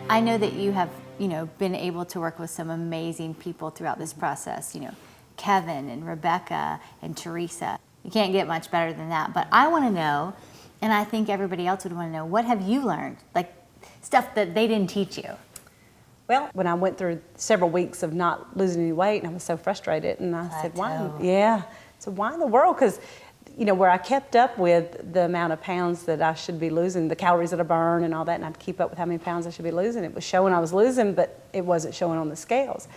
I know that you have, been able to work with some amazing people throughout this process, Kevin and Rebecca and Teresa. You can't get much better than that. But I want to know, and I think everybody else would want to know, what have you learned? Like stuff that they didn't teach you. Well, when I went through several weeks of not losing any weight, and I was so frustrated, and I said, why? Yeah. So why in the world? Because, where I kept up with the amount of pounds that I should be losing, the calories that I burn and all that, and I'd keep up with how many pounds I should be losing. It was showing I was losing, but it wasn't showing on the scales.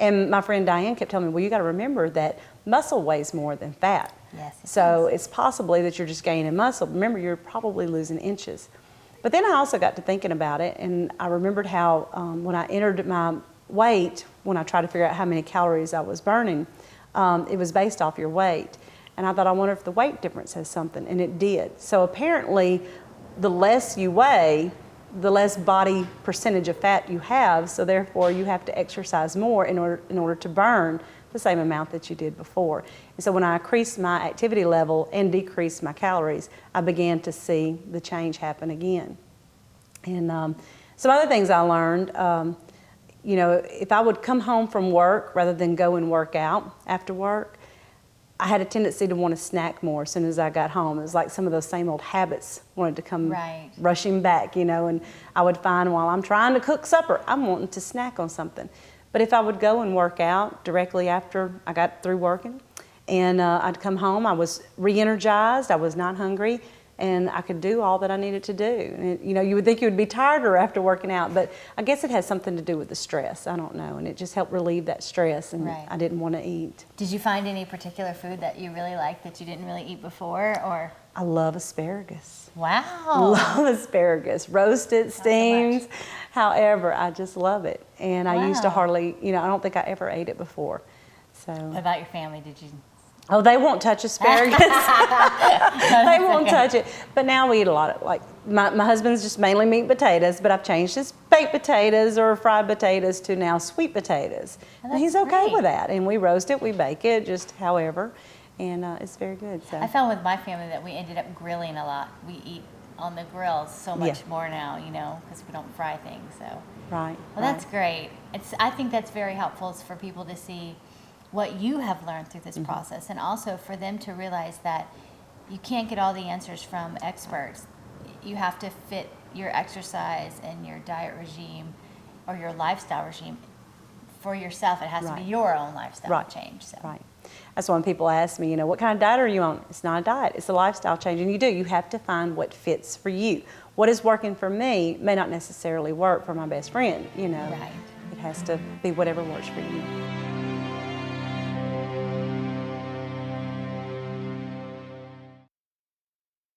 And my friend Diane kept telling me, well, you got to remember that muscle weighs more than fat. Yes. So it's possibly that you're just gaining muscle. Remember, you're probably losing inches. But then I also got to thinking about it, and I remembered how when I entered my weight, when I tried to figure out how many calories I was burning, it was based off your weight. And I thought, I wonder if the weight difference has something, and it did. So apparently, the less you weigh, the less body percentage of fat you have, so therefore you have to exercise more in order to burn the same amount that you did before. And so when I increased my activity level and decreased my calories, I began to see the change happen again. And some other things I learned, if I would come home from work rather than go and work out after work, I had a tendency to want to snack more as soon as I got home. It was like some of those same old habits wanted to come rushing back, and I would find while I'm trying to cook supper, I'm wanting to snack on something. But if I would go and work out directly after I got through working, and I'd come home, I was re-energized, I was not hungry, and I could do all that I needed to do. And you would think you would be tireder after working out, but I guess it has something to do with the stress. I don't know, and it just helped relieve that stress, and I didn't want to eat. Did you find any particular food that you really liked that you didn't really eat before, or? I love asparagus. Wow. Love asparagus, roasted, steamed. However, I just love it, and I used to hardly, I don't think I ever ate it before. So. What about your family? Did you? Oh, they won't touch asparagus. They won't touch it. But now we eat a lot of, like, my husband's just mainly meat and potatoes, but I've changed his baked potatoes or fried potatoes to now sweet potatoes. And he's okay with that. And we roast it, we bake it, just however, and it's very good. So. I found with my family that we ended up grilling a lot. We eat on the grill so much more now, because we don't fry things. So. Right. Well, that's great. I think that's very helpful for people to see what you have learned through this process, and also for them to realize that you can't get all the answers from experts. You have to fit your exercise and your diet regime or your lifestyle regime for yourself. It has to be your own lifestyle change. So. Right. That's when people ask me, what kind of diet are you on? It's not a diet, it's a lifestyle change. And you have to find what fits for you. What is working for me may not necessarily work for my best friend, It has to be whatever works for you.